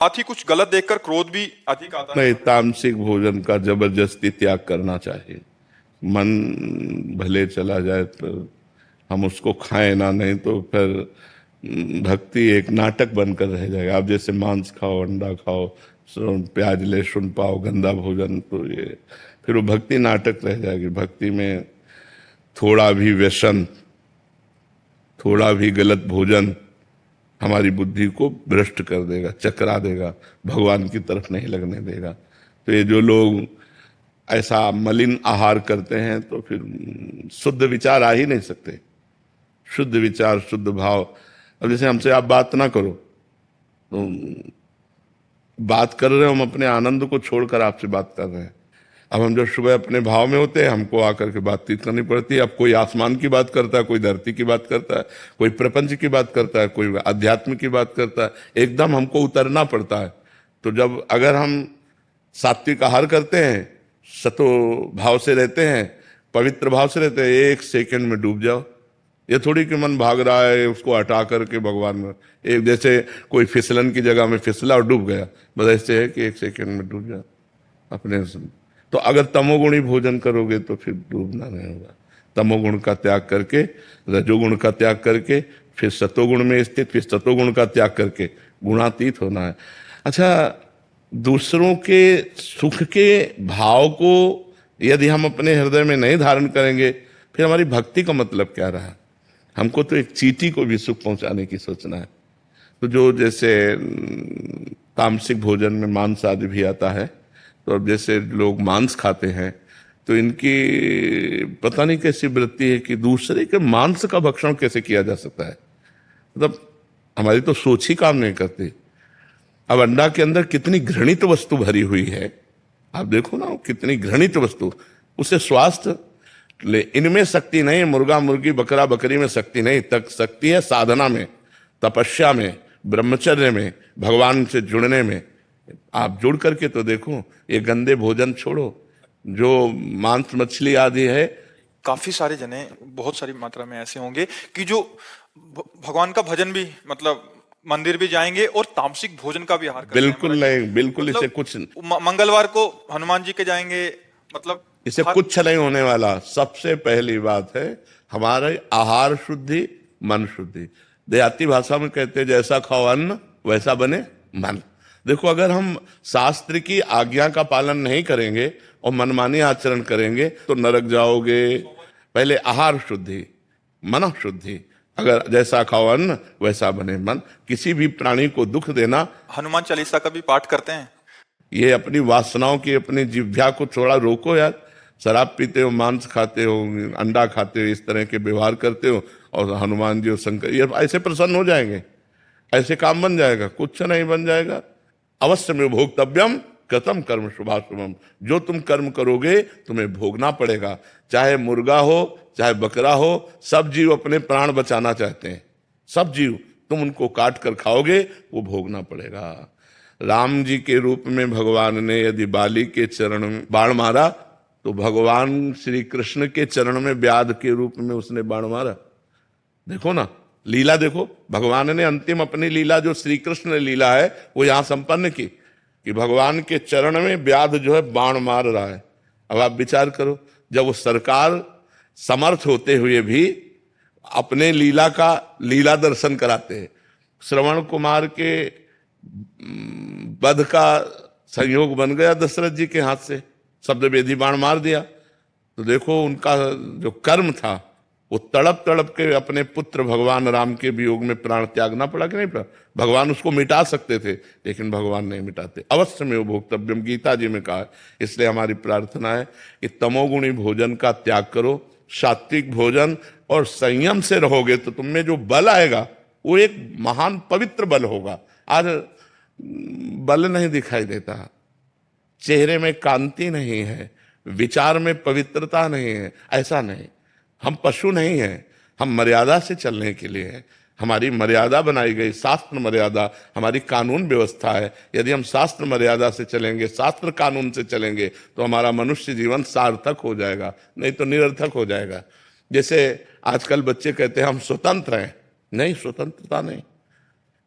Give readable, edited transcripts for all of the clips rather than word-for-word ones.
साथ ही कुछ गलत देखकर क्रोध भी अधिक आता है। नहीं, तामसिक भोजन का जबरदस्ती त्याग करना चाहिए। मन भले चला जाए तो हम उसको खाएं ना, नहीं तो फिर भक्ति एक नाटक बनकर रह जाएगा। आप जैसे मांस खाओ, अंडा खाओ, प्याज लहसुन पाओ, गंदा भोजन, तो ये फिर वो भक्ति नाटक रह जाएगी। भक्ति में थोड़ा भी व्यसन, थोड़ा भी गलत भोजन हमारी बुद्धि को भ्रष्ट कर देगा, चकरा देगा, भगवान की तरफ नहीं लगने देगा। तो ये जो लोग ऐसा मलिन आहार करते हैं तो फिर शुद्ध विचार आ ही नहीं सकते। शुद्ध विचार, शुद्ध भाव। अब जैसे हमसे आप बात ना करो तो बात कर रहे हो, हम अपने आनंद को छोड़कर आपसे बात कर रहे हैं। अब हम जब सुबह अपने भाव में होते हैं, हमको आकर के बातचीत करनी पड़ती है। अब कोई आसमान की बात करता है, कोई धरती की बात करता है, कोई प्रपंच की बात करता है, कोई अध्यात्म की बात करता है, एकदम हमको उतरना पड़ता है। तो जब अगर हम सात्विक आहार करते हैं, सतो भाव से रहते हैं, पवित्र भाव से रहते हैं, एक सेकंड में डूब जाओ। ये थोड़ी कि मन भाग रहा है, उसको हटा करके भगवान में, एक जैसे कोई फिसलन की जगह में फिसला और डूब गया, बस ऐसे है कि एक सेकंड में डूब जाओ अपने। तो अगर तमोगुणी भोजन करोगे तो फिर डूबना नहीं होगा। तमोगुण का त्याग करके, रजोगुण का त्याग करके, फिर सतोगुण में स्थित, फिर सतोगुण का त्याग करके गुणातीत होना है। अच्छा, दूसरों के सुख के भाव को यदि हम अपने हृदय में नहीं धारण करेंगे, फिर हमारी भक्ति का मतलब क्या रहा? हमको तो एक चींटी को भी सुख पहुंचाने की सोचना है। तो जो जैसे तामसिक भोजन में मांस आदि भी आता है, तो अब जैसे लोग मांस खाते हैं तो इनकी पता नहीं कैसी वृत्ति है कि दूसरे के मांस का भक्षण कैसे किया जा सकता है। मतलब हमारी तो सोच ही काम नहीं करती। अब अंडा के अंदर कितनी घृणित वस्तु भरी हुई है, आप देखो ना, कितनी घृणित वस्तु। उसे स्वास्थ्य ले, इनमें शक्ति नहीं, मुर्गा मुर्गी बकरा बकरी में शक्ति नहीं, तक शक्ति है साधना में, तपस्या में, ब्रह्मचर्य में, भगवान से जुड़ने में। आप जुड़ करके तो देखो, ये गंदे भोजन छोड़ो, जो मांस मछली आदि है। काफी सारे जने, बहुत सारी मात्रा में ऐसे होंगे कि जो भगवान का भजन भी, मतलब मंदिर भी जाएंगे और तामसिक भोजन का भी आहार करते हैं। बिल्कुल नहीं, बिल्कुल मतलब इसे कुछ मंगलवार को हनुमान जी के जाएंगे, मतलब इसे कुछ नहीं होने वाला। सबसे पहली बात है हमारे आहार शुद्धि, मन शुद्धि। देहाती भाषा में कहते हैं जैसा खाओ अन्न वैसा बने मन। देखो, अगर हम शास्त्र की आज्ञा का पालन नहीं करेंगे और मनमानी आचरण करेंगे तो नरक जाओगे। पहले आहार शुद्धि, मन शुद्धि। अगर जैसा खाओ अन्न वैसा बने मन। किसी भी प्राणी को दुख देना। हनुमान चालीसा का भी पाठ करते हैं। ये अपनी वासनाओं की, अपनी जिह्वा को थोड़ा रोको यार। शराब पीते हो, मांस खाते हो, अंडा खाते हो, इस तरह के व्यवहार करते हो, और हनुमान जी और शंकर ये ऐसे प्रसन्न हो जाएंगे, ऐसे काम बन जाएगा? कुछ नहीं बन जाएगा। अवश्य में भोक्तव्यम कृतम कर्म शुभाशुभम। जो तुम कर्म करोगे तुम्हें भोगना पड़ेगा। चाहे मुर्गा हो, चाहे बकरा हो, सब जीव अपने प्राण बचाना चाहते हैं। सब जीव, तुम उनको काट कर खाओगे, वो भोगना पड़ेगा। राम जी के रूप में भगवान ने यदि बाली के चरण में बाण मारा, तो भगवान श्री कृष्ण के चरण में व्याध के रूप में उसने बाण मारा। देखो ना, लीला देखो। भगवान ने अंतिम अपनी लीला, जो श्री कृष्ण लीला है, वो यहां संपन्न की कि भगवान के चरण में व्याध जो है बाण मार रहा है। अब आप विचार करो, जब वो सरकार समर्थ होते हुए भी अपने लीला दर्शन कराते हैं। श्रवण कुमार के वध का संयोग बन गया दशरथ जी के हाथ से, शब्द वेदी बाण मार दिया। तो देखो, उनका जो कर्म था, वो तड़प तड़प के अपने पुत्र भगवान राम के वियोग में प्राण त्यागना पड़ा कि नहीं पड़ा? भगवान उसको मिटा सकते थे, लेकिन भगवान नहीं मिटाते। अवश्य में वो भोक्तव्यम, गीता जी में कहा है। इसलिए हमारी प्रार्थना है कि तमोगुणी भोजन का त्याग करो, सात्विक भोजन, और संयम से रहोगे तो तुम में जो बल आएगा वो एक महान पवित्र बल होगा। आज बल नहीं दिखाई देता, चेहरे में कांति नहीं है, विचार में पवित्रता नहीं है। ऐसा नहीं, हम पशु नहीं हैं, हम मर्यादा से चलने के लिए हैं। हमारी मर्यादा बनाई गई, शास्त्र मर्यादा हमारी कानून व्यवस्था है। यदि हम शास्त्र मर्यादा से चलेंगे, शास्त्र कानून से चलेंगे, तो हमारा मनुष्य जीवन सार्थक हो जाएगा, नहीं तो निरर्थक हो जाएगा। जैसे आजकल बच्चे कहते हैं हम स्वतंत्र हैं। नहीं, स्वतंत्रता नहीं।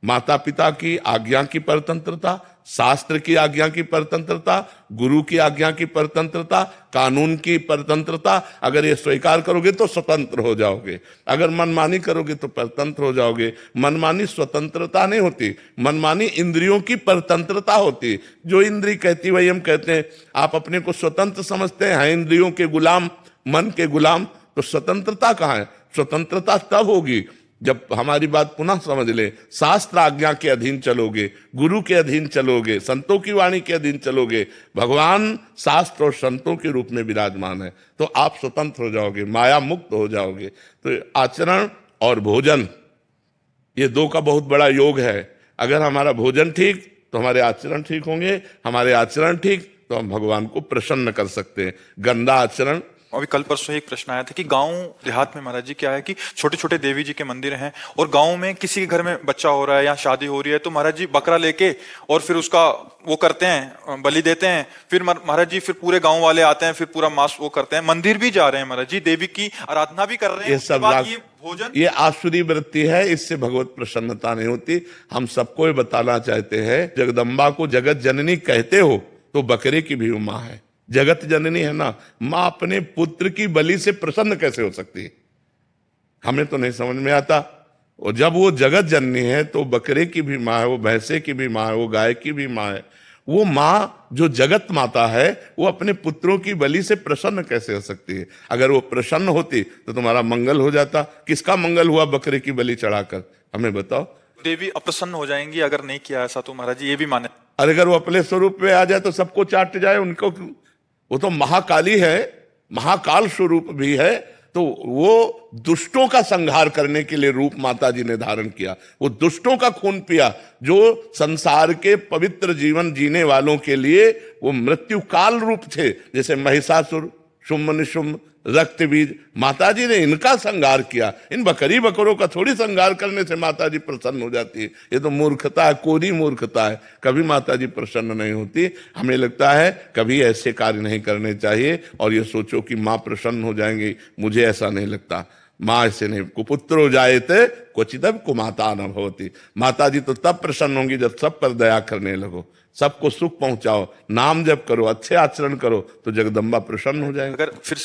माता पिता की आज्ञा की परतंत्रता, शास्त्र की आज्ञा की परतंत्रता, गुरु की आज्ञा की परतंत्रता, कानून की परतंत्रता, अगर ये स्वीकार करोगे तो स्वतंत्र हो जाओगे। अगर मनमानी करोगे तो परतंत्र हो जाओगे। मनमानी स्वतंत्रता नहीं होती, मनमानी इंद्रियों की परतंत्रता होती। जो इंद्री कहती वही हम कहते हैं। आप अपने को स्वतंत्र समझते हैं इंद्रियों के गुलाम, मन के गुलाम, तो स्वतंत्रता कहाँ है? स्वतंत्रता तब होगी जब हमारी बात पुनः समझ ले, शास्त्र आज्ञा के अधीन चलोगे, गुरु के अधीन चलोगे, संतों की वाणी के अधीन चलोगे, भगवान शास्त्र और संतों के रूप में विराजमान है, तो आप स्वतंत्र हो जाओगे, माया मुक्त हो जाओगे। तो आचरण और भोजन, ये दो का बहुत बड़ा योग है। अगर हमारा भोजन ठीक तो हमारे आचरण ठीक होंगे, हमारे आचरण ठीक तो हम भगवान को प्रसन्न कर सकते हैं। गंदा आचरण, अभी कल परसों एक प्रश्न आया था कि गांव देहात में महाराज जी क्या है कि छोटे छोटे देवी जी के मंदिर हैं और गांव में किसी के घर में बच्चा हो रहा है या शादी हो रही है तो महाराज जी बकरा लेके और फिर उसका वो करते हैं, बलि देते हैं। फिर महाराज जी फिर पूरे गांव वाले आते हैं, फिर पूरा मांस वो करते हैं, मंदिर भी जा रहे हैं महाराज जी, देवी की आराधना भी कर रहे हैं। ये उसके सब बाद ये भोजन, ये आसुरी वृत्ति है, इससे भगवत प्रसन्नता नहीं होती। हम सबको ये बताना चाहते हैं, जगदम्बा को जगत जननी कहते हो तो बकरे की भी माँ है, जगत जननी है ना। मां अपने पुत्र की बलि से प्रसन्न कैसे हो सकती है? हमें तो नहीं समझ में आता। और जब वो जगत जननी है तो बकरे की भी मां है, वो भैंसे की भी मां है, वो गाय की भी मां है। वो मां जो जगत माता है वो अपने पुत्रों की बलि से प्रसन्न कैसे हो सकती है? अगर वो प्रसन्न होती तो तुम्हारा मंगल हो जाता। किसका मंगल हुआ बकरे की बलि चढ़ाकर? हमें बताओ। देवी अप्रसन्न हो जाएंगी अगर नहीं किया ऐसा, तो महाराज जी ये भी माने। अरे अगर वो अपने स्वरूप में आ जाए तो सबको चाट जाए, उनको, वो तो महाकाली है, महाकाल स्वरूप भी है, तो वो दुष्टों का संहार करने के लिए रूप माता जी ने धारण किया। वो दुष्टों का खून पिया, जो संसार के पवित्र जीवन जीने वालों के लिए वो मृत्यु काल रूप थे। जैसे महिषासुर, शुम्भ निशुम्भ, रक्त बीज, माता जी ने इनका संहार किया। इन बकरी बकरों का थोड़ी संहार करने से माता जी प्रसन्न हो जाती है। ये तो मूर्खता है, कोरी मूर्खता है। कभी माता जी प्रसन्न नहीं होती। हमें लगता है कभी ऐसे कार्य नहीं करने चाहिए और ये सोचो कि माँ प्रसन्न हो जाएंगी, मुझे ऐसा नहीं लगता। माँ ऐसे नहीं, कुपुत्रो जायते क्वचिदपि कुमाता न भवति। माता जी तो तब प्रसन्न होंगी जब सब पर दया करने लगो, सबको सुख पहुंचाओ, नाम जप करो, अच्छे आचरण करो, तो जगदम्बा प्रसन्न हो जाएगी। अगर फिर